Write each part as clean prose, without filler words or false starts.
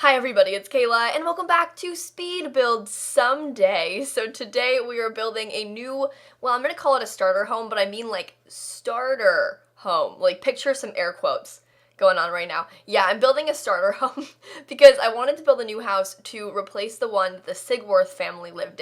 Hi everybody, it's Kayla, and welcome back to Speed Build Someday. So today we are building a new, well, I'm gonna call it a starter home, but I mean like starter home. Like picture some air quotes going on right now. Yeah, I'm building a starter home because I wanted to build a new house to replace the one that the Sigworth family lived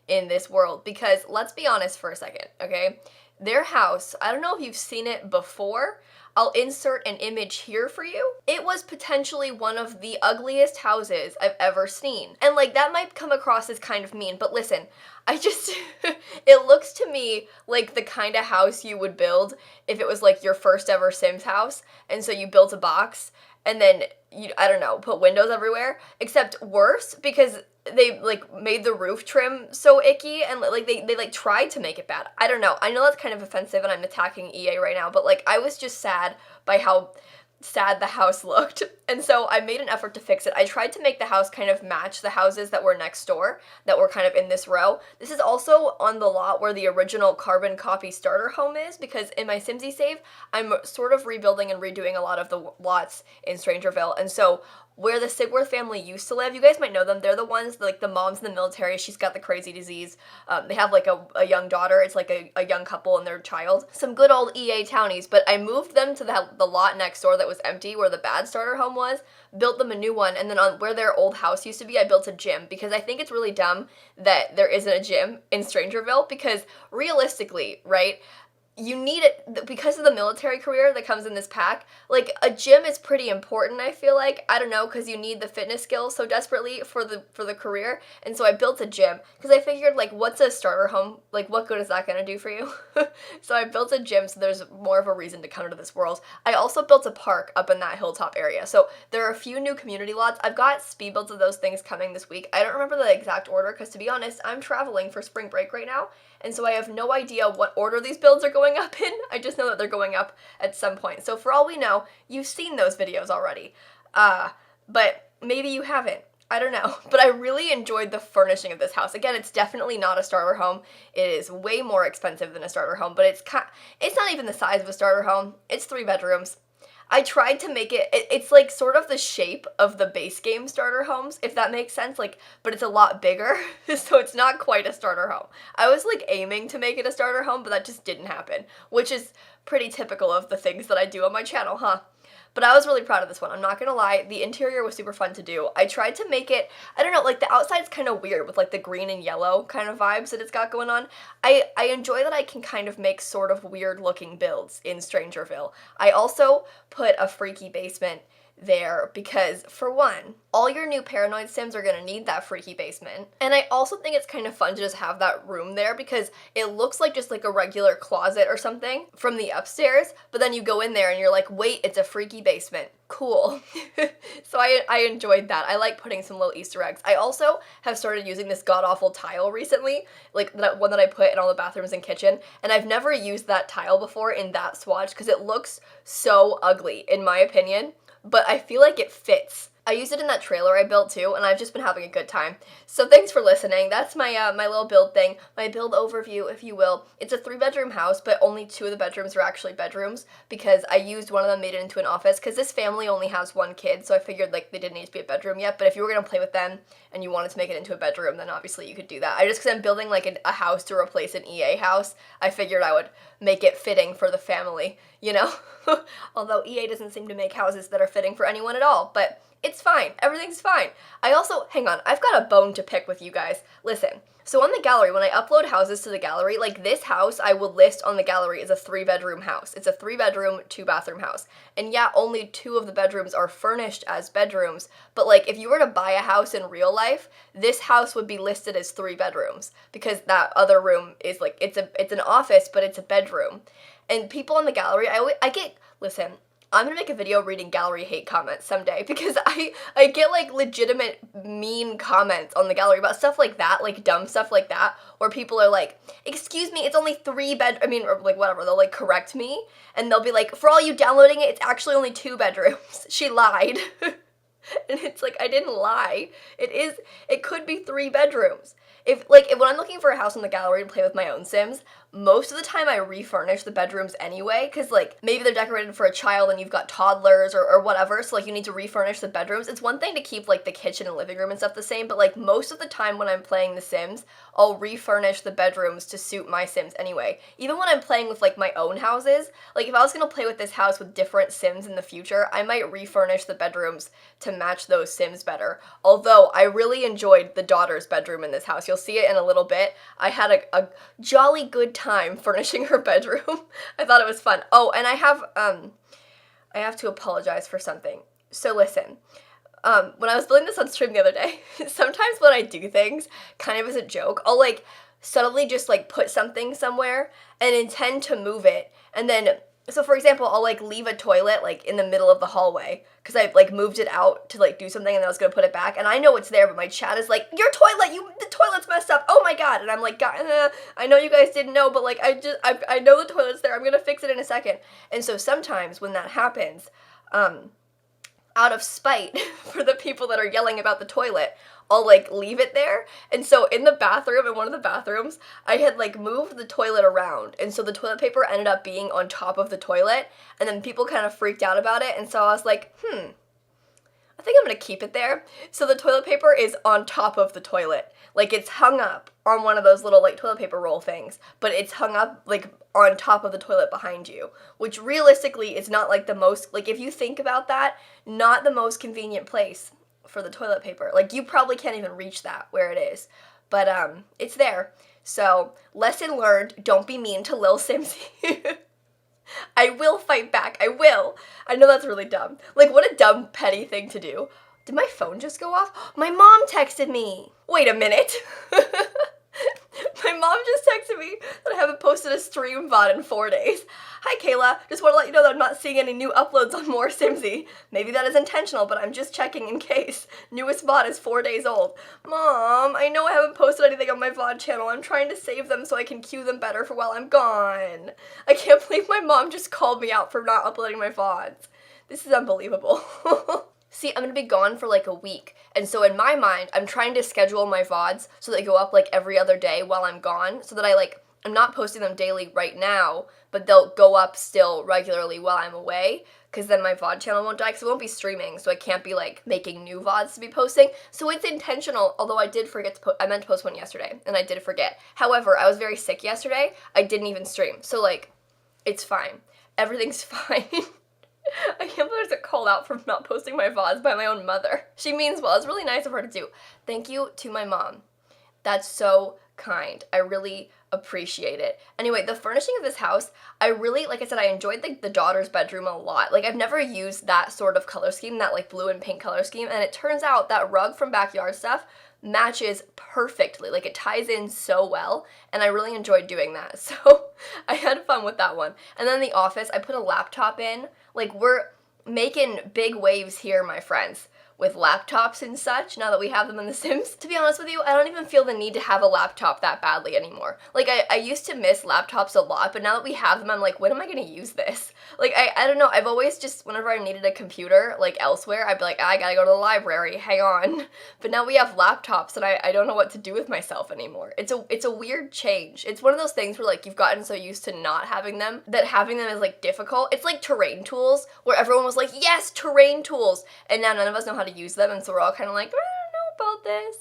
in this world. Because let's be honest for a second, okay? Their house, I don't know if you've seen it before. I'll insert an image here for you. It was potentially one of the ugliest houses I've ever seen. And like that might come across as kind of mean, but listen, it looks to me like the kind of house you would build if it was like your first ever Sims house, and so you built a box and then you, I don't know, put windows everywhere, except worse because they like made the roof trim so icky and like they like tried to make it bad. I don't know. I know that's kind of offensive and I'm attacking EA right now, but like I was just sad by how sad the house looked, and so I made an effort to fix it. I tried to make the house kind of match the houses that were next door, that were kind of in this row. This is also on the lot where the original carbon copy starter home is, because in my SimSie save, I'm sort of rebuilding and redoing a lot of the lots in Strangerville, and so where the Sigworth family used to live, you guys might know them, they're the ones, like the mom's in the military, she's got the crazy disease, they have like a young daughter, it's like a young couple and their child. Some good old EA townies, but I moved them to the lot next door that was empty, where the bad starter home was, built them a new one, and then on where their old house used to be, I built a gym, because I think it's really dumb that there isn't a gym in Strangerville, because realistically, right, you need it because of the military career that comes in this pack. Like a gym is pretty important, I feel like. I don't know, because you need the fitness skills so desperately for the career. And so I built a gym because I figured, like, what's a starter home? Like, what good is that gonna do for you? So I built a gym so there's more of a reason to come to this world. I also built a park up in that hilltop area. So there are a few new community lots. I've got speed builds of those things coming this week. I don't remember the exact order because, to be honest, I'm traveling for spring break right now, and so I have no idea what order these builds are going up in. I just know that they're going up at some point. So for all we know, you've seen those videos already. But maybe you haven't. I don't know. But I really enjoyed the furnishing of this house. Again, it's definitely not a starter home. It is way more expensive than a starter home, but it's not even the size of a starter home. It's 3 bedrooms. I tried to make it's like sort of the shape of the base game starter homes, if that makes sense, like, but it's a lot bigger, so it's not quite a starter home. I was like aiming to make it a starter home, but that just didn't happen, which is pretty typical of the things that I do on my channel, huh? But I was really proud of this one, I'm not gonna lie. The interior was super fun to do. I tried to make it, I don't know, like the outside's kind of weird with like the green and yellow kind of vibes that it's got going on. I enjoy that I can kind of make sort of weird looking builds in Strangerville. I also put a freaky basement there because, for one, all your new Paranoid Sims are gonna need that freaky basement. And I also think it's kind of fun to just have that room there because it looks like just like a regular closet or something from the upstairs, but then you go in there and you're like, wait, it's a freaky basement. Cool. So I enjoyed that. I like putting some little Easter eggs. I also have started using this god-awful tile recently, like that one that I put in all the bathrooms and kitchen, and I've never used that tile before in that swatch because it looks so ugly, in my opinion, but I feel like it fits. I used it in that trailer I built too, and I've just been having a good time. So thanks for listening. That's my my little build thing, my build overview, if you will. It's a 3-bedroom house, but only 2 of the bedrooms are actually bedrooms because I used one of them, made it into an office, because this family only has 1 kid, so I figured like they didn't need to be a bedroom yet, but if you were gonna play with them and you wanted to make it into a bedroom, then obviously you could do that. Because I'm building like a house to replace an EA house, I figured I would make it fitting for the family, you know? Although EA doesn't seem to make houses that are fitting for anyone at all, but it's fine. Everything's fine. I also, hang on, I've got a bone to pick with you guys. Listen, so on the gallery, when I upload houses to the gallery, like this house I will list on the gallery is a 3-bedroom house. It's a 3-bedroom, 2-bathroom house. And yeah, only 2 of the bedrooms are furnished as bedrooms, but like if you were to buy a house in real life, this house would be listed as 3 bedrooms because that other room is like, it's an office, but it's a bedroom. And people in the gallery, listen, I'm gonna make a video reading gallery hate comments someday because I get like legitimate mean comments on the gallery about stuff like that, like dumb stuff like that, where people are like, excuse me, it's only 3 or like whatever, they'll like correct me and they'll be like, for all you downloading it, it's actually only 2 bedrooms. She lied. And it's like, I didn't lie. It could be 3 bedrooms. If when I'm looking for a house in the gallery to play with my own Sims, most of the time I refurnish the bedrooms anyway, because like maybe they're decorated for a child and you've got toddlers or whatever, so like you need to refurnish the bedrooms. It's one thing to keep like the kitchen and living room and stuff the same, but like most of the time when I'm playing The Sims, I'll refurnish the bedrooms to suit my Sims anyway. Even when I'm playing with like my own houses, like if I was gonna play with this house with different Sims in the future, I might refurnish the bedrooms to match those Sims better. Although I really enjoyed the daughter's bedroom in this house. You'll see it in a little bit. I had a jolly good time furnishing her bedroom. I thought it was fun. Oh, and I have to apologize for something. So listen, when I was building this on stream the other day, sometimes when I do things kind of as a joke, I'll like subtly just like put something somewhere and intend to move it, and then so for example, I'll like leave a toilet like in the middle of the hallway because I like moved it out to like do something and then I was gonna put it back, and I know it's there, but my chat is like, your toilet, the toilet's messed up, oh my god, and I'm like, I know you guys didn't know, but like I know the toilet's there, I'm gonna fix it in a second. And so sometimes when that happens, out of spite for the people that are yelling about the toilet, I'll like leave it there. And so in the bathroom, in one of the bathrooms, I had like moved the toilet around, and so the toilet paper ended up being on top of the toilet, and then people kind of freaked out about it, and so I was like, I think I'm gonna keep it there. So the toilet paper is on top of the toilet. Like it's hung up on one of those little like toilet paper roll things, but it's hung up like on top of the toilet behind you, which realistically is not like the most, like if you think about that, not the most convenient place for the toilet paper. Like you probably can't even reach that where it is, but it's there. So lesson learned, don't be mean to Lil Simsie. I will fight back. I will. I know that's really dumb. Like, what a dumb, petty thing to do. Did my phone just go off? My mom texted me. Wait a minute. My mom just texted me that I haven't posted a stream VOD in 4 days. Hi, Kayla. Just want to let you know that I'm not seeing any new uploads on More Simsie. Maybe that is intentional, but I'm just checking in case. Newest VOD is 4 days old. Mom, I know I haven't posted anything on my VOD channel. I'm trying to save them so I can queue them better for while I'm gone. I can't believe my mom just called me out for not uploading my VODs. This is unbelievable. See, I'm gonna be gone for like a week, and so in my mind, I'm trying to schedule my VODs so they go up like every other day while I'm gone, so that I'm not posting them daily right now, but they'll go up still regularly while I'm away, because then my VOD channel won't die, because it won't be streaming, so I can't be like making new VODs to be posting. So it's intentional, although I did forget to I meant to post one yesterday, and I did forget. However, I was very sick yesterday, I didn't even stream, so like, it's fine. Everything's fine. I can't believe I got called out for not posting my VODs by my own mother. She means well. It's really nice of her to do. Thank you to my mom. That's so kind. I really appreciate it. Anyway, the furnishing of this house, I really, like I said, I enjoyed like the daughter's bedroom a lot. Like I've never used that sort of color scheme, that like blue and pink color scheme, and it turns out that rug from Backyard Stuff matches perfectly. Like it ties in so well, and I really enjoyed doing that. So I had fun with that one. And then the office, I put a laptop in. Like we're making big waves here, my friends, with laptops and such, now that we have them in The Sims. To be honest with you, I don't even feel the need to have a laptop that badly anymore. Like, I used to miss laptops a lot, but now that we have them, I'm like, when am I gonna use this? Like, I don't know, I've always just, whenever I needed a computer, like, elsewhere, I'd be like, I gotta go to the library, hang on. But now we have laptops, and I don't know what to do with myself anymore. It's a weird change. It's one of those things where, like, you've gotten so used to not having them, that having them is, like, difficult. It's like terrain tools, where everyone was like, yes, terrain tools! And now none of us know how to use them, and so we're all kind of like, I don't know about this,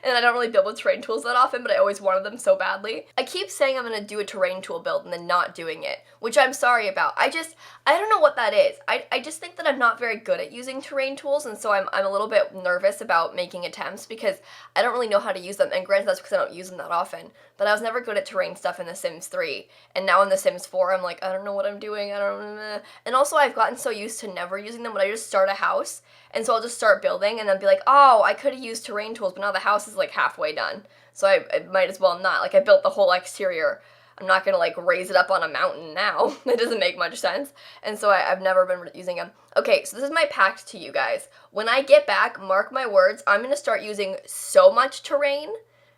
and I don't really build with terrain tools that often, but I always wanted them so badly. I keep saying I'm gonna do a terrain tool build and then not doing it, which I'm sorry about. I don't know what that is. I just think that I'm not very good at using terrain tools, and so I'm a little bit nervous about making attempts because I don't really know how to use them, and granted that's because I don't use them that often, but I was never good at terrain stuff in The Sims 3, and now in The Sims 4 I'm like, I don't know what I'm doing, and also I've gotten so used to never using them when I just start a house, and so I'll just start building and then be like, oh, I could have used terrain tools, but now the house is like halfway done, so I might as well not. Like, I built the whole exterior. I'm not gonna like raise it up on a mountain now. That doesn't make much sense. And so I've never been using them. Okay, so this is my pact to you guys. When I get back, mark my words, I'm gonna start using so much terrain,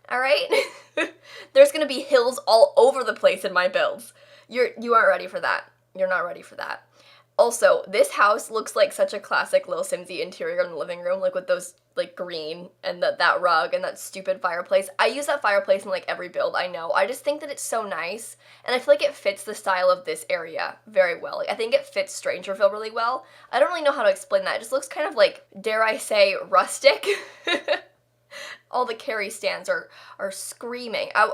alright? There's gonna be hills all over the place in my builds. You aren't ready for that. You're not ready for that. Also, this house looks like such a classic Lil Simsie interior in the living room, like with those like green and that rug and that stupid fireplace. I use that fireplace in like every build, I know. I just think that it's so nice, and I feel like it fits the style of this area very well. Like, I think it fits Strangerville really well. I don't really know how to explain that. It just looks kind of like, dare I say, rustic. All the carry stands are screaming. I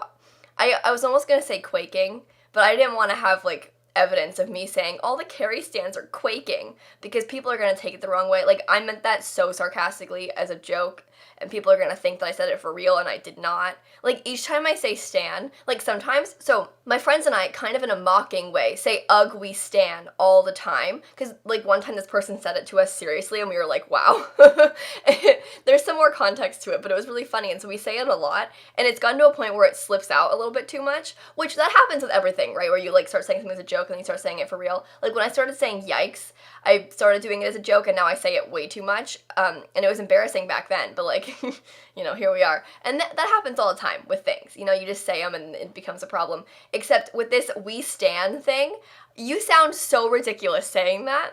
was almost gonna say quaking, but I didn't want to have like evidence of me saying all the carry stands are quaking because people are going to take it the wrong way. Like, I meant that so sarcastically as a joke, and people are going to think that I said it for real, and I did not. Like, each time I say stan, like sometimes, so my friends and I, kind of in a mocking way, say ugh we stan all the time, because like one time this person said it to us seriously, and we were like, wow. There's some more context to it, but it was really funny, and so we say it a lot, and it's gotten to a point where it slips out a little bit too much, which that happens with everything, right, where you like start saying something as a joke, and then you start saying it for real. Like, when I started saying yikes, I started doing it as a joke, and now I say it way too much, and it was embarrassing back then, but like, you know, here we are. And that happens all the time with things. You know, you just say them and it becomes a problem. Except with this we stan thing, you sound so ridiculous saying that.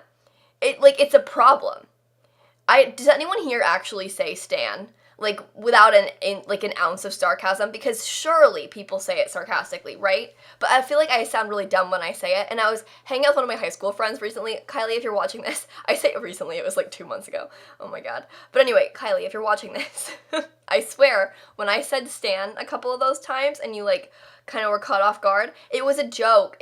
It's a problem. Does anyone here actually say stan? Like, without an ounce of sarcasm? Because surely people say it sarcastically, right? But I feel like I sound really dumb when I say it, and I was hanging out with one of my high school friends recently. Kylie, if you're watching this, I say it recently, it was like 2 months ago. Oh my god. But anyway, Kylie, if you're watching this, I swear, when I said stan a couple of those times, and you like, kind of were caught off guard, it was a joke.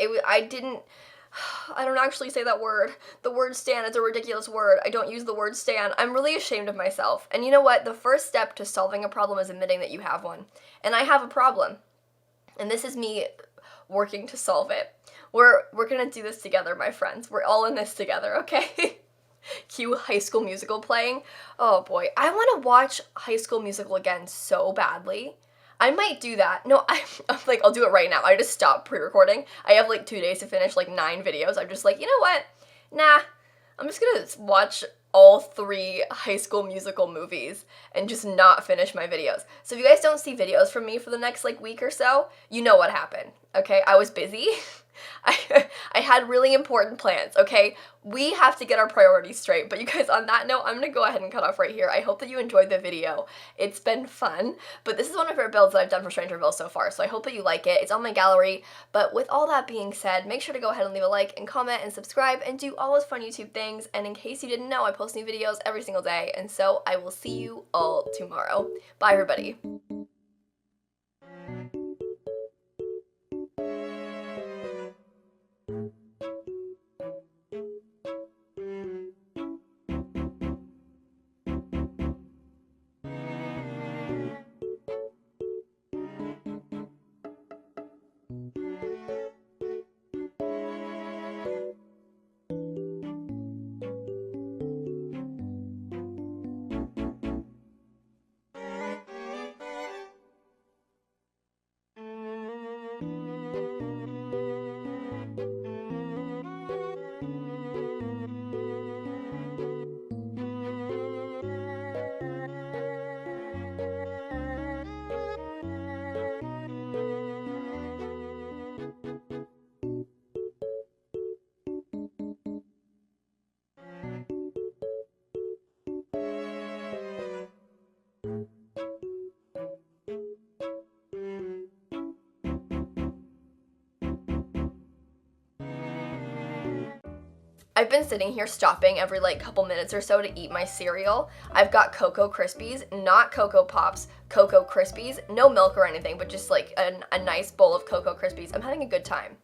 I don't actually say that word. The word stan is a ridiculous word. I don't use the word stan. I'm really ashamed of myself. And you know what? The first step to solving a problem is admitting that you have one. And I have a problem. And this is me working to solve it. We're gonna do this together, my friends. We're all in this together, okay? Cue High School Musical playing. Oh boy, I want to watch High School Musical again so badly. I might do that. No, I'm like, I'll do it right now. I just stopped pre-recording. I have like 2 days to finish like 9 videos. I'm just like, you know what? Nah, I'm just gonna watch all 3 High School Musical movies and just not finish my videos. So if you guys don't see videos from me for the next like week or so, you know what happened, okay? I was busy. I had really important plans, okay? We have to get our priorities straight. But you guys, on that note, I'm gonna go ahead and cut off right here. I hope that you enjoyed the video. It's been fun, but this is one of my favorite builds that I've done for StrangerVille so far, so I hope that you like it. It's on my gallery. But with all that being said, make sure to go ahead and leave a like and comment and subscribe and do all those fun YouTube things. And in case you didn't know, I post new videos every single day, and so I will see you all tomorrow. Bye, everybody. I've been sitting here stopping every like couple minutes or so to eat my cereal. I've got Cocoa Krispies, not Cocoa Pops, Cocoa Krispies, no milk or anything, but just like a nice bowl of Cocoa Krispies. I'm having a good time.